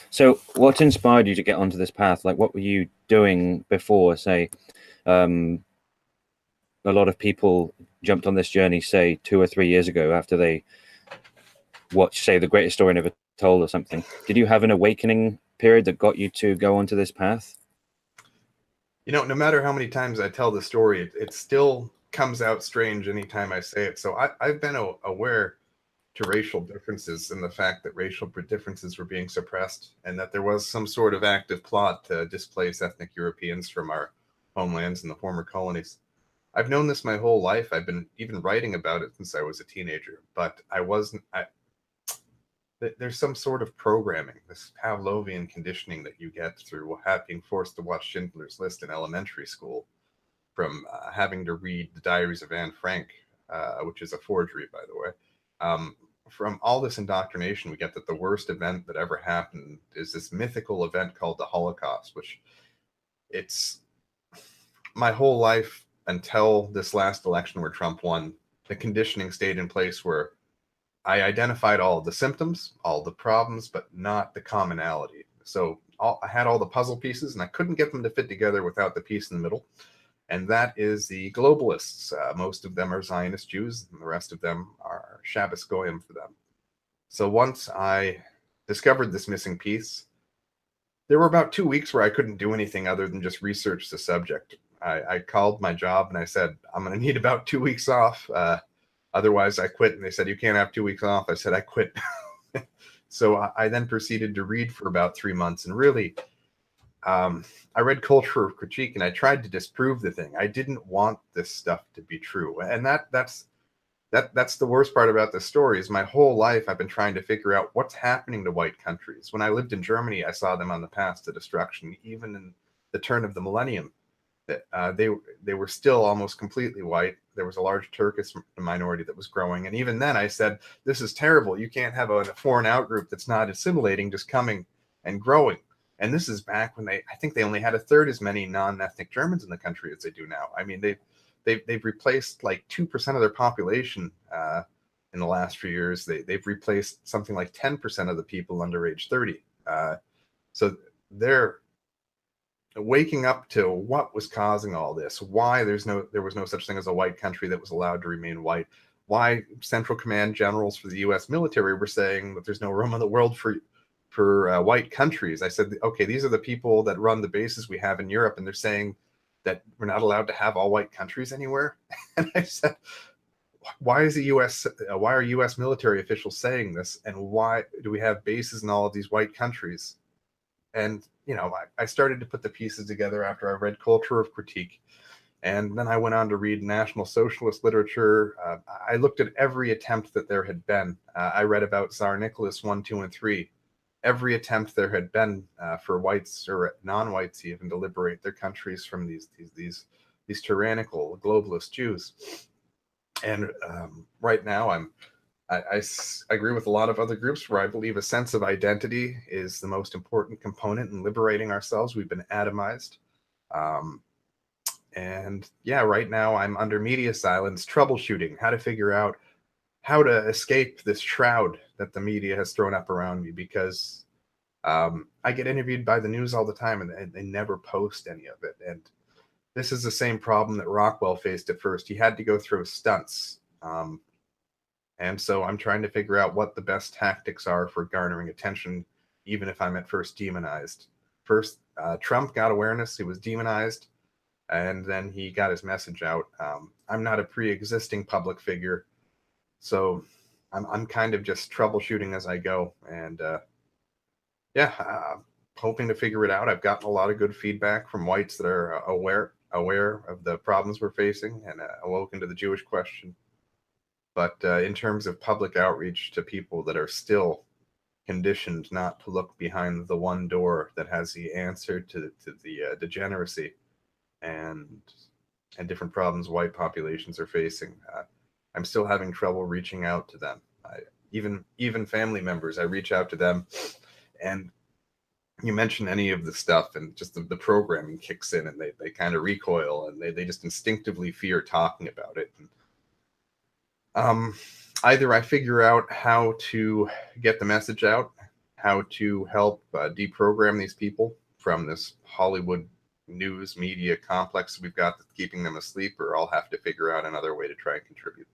So, what inspired you to get onto this path? Like, what were you doing before? Say, um, a lot of people jumped on this journey, say, 2 or 3 years ago after they watched, say, The Greatest Story Never Told or something. Did you have an awakening period that got you to go onto this path? You know, no matter how many times I tell the story, it still comes out strange anytime I say it. So I've been aware to racial differences and the fact that racial differences were being suppressed and that there was some sort of active plot to displace ethnic Europeans from our homelands and the former colonies. I've known this my whole life. I've been even writing about it since I was a teenager, but I wasn't. There's some sort of programming, this Pavlovian conditioning that you get through being forced to watch Schindler's List in elementary school, from having to read the Diaries of Anne Frank, which is a forgery, by the way. Um, from all this indoctrination, we get that the worst event that ever happened is this mythical event called the Holocaust, which it's my whole life until this last election where Trump won. The conditioning stayed in place where I identified all of the symptoms, all the problems, but not the commonality. So I had all the puzzle pieces, and I couldn't get them to fit together without the piece in the middle. And that is the globalists. Most of them are Zionist Jews, and the rest of them are Shabbos Goyim for them. So once I discovered this missing piece, there were about 2 weeks where I couldn't do anything other than just research the subject. I called my job and I said, I'm going to need about 2 weeks off. Otherwise, I quit. And they said, you can't have 2 weeks off. I said, I quit. So I then proceeded to read for about 3 months. And really, I read Culture of Critique and I tried to disprove the thing. I didn't want this stuff to be true. And that's the worst part about this story is my whole life I've been trying to figure out what's happening to white countries. When I lived in Germany, I saw them on the path to destruction. Even in the turn of the millennium, they were still almost completely white. There was a large Turkish minority that was growing, and even then, I said, "This is terrible. You can't have a foreign outgroup that's not assimilating, just coming and growing." And this is back when I think they only had a third as many non-ethnic Germans in the country as they do now. I mean, they've replaced like 2% of their population in the last few years. They've replaced something like 10% of the people under age 30. So they're waking up to what was causing all this, why there was no such thing as a white country that was allowed to remain white, why Central Command generals for the U.S. military were saying that there's no room in the world for white countries. I said, okay, these are the people that run the bases we have in Europe, and they're saying that we're not allowed to have all white countries anywhere. And I said, why are U.S. military officials saying this, and why do we have bases in all of these white countries? And I started to put the pieces together after I read Culture of Critique, and then I went on to read National Socialist literature. I looked at every attempt that there had been. I read about Tsar Nicholas 1, 2, and 3. Every attempt there had been for whites or non-whites even to liberate their countries from these tyrannical globalist Jews. And right now I agree with a lot of other groups where I believe a sense of identity is the most important component in liberating ourselves. We've been atomized. And yeah, right now I'm under media silence, troubleshooting how to figure out how to escape this shroud that the media has thrown up around me, because I get interviewed by the news all the time and they never post any of it. And this is the same problem that Rockwell faced at first. He had to go through stunts. And so I'm trying to figure out what the best tactics are for garnering attention, even if I'm at first demonized. First, Trump got awareness, he was demonized, and then he got his message out. I'm not a pre-existing public figure, so I'm kind of just troubleshooting as I go. And hoping to figure it out. I've gotten a lot of good feedback from whites that are aware of the problems we're facing and awoken to the Jewish question. But in terms of public outreach to people that are still conditioned not to look behind the one door that has the answer to the degeneracy and different problems white populations are facing, I'm still having trouble reaching out to them. Even family members, I reach out to them, and you mention any of the stuff, and just the programming kicks in, and they kind of recoil, and they just instinctively fear talking about it. And, either I figure out how to get the message out how to help deprogram these people from this Hollywood news media complex we've got that's keeping them asleep, or I'll have to figure out another way to try and contribute.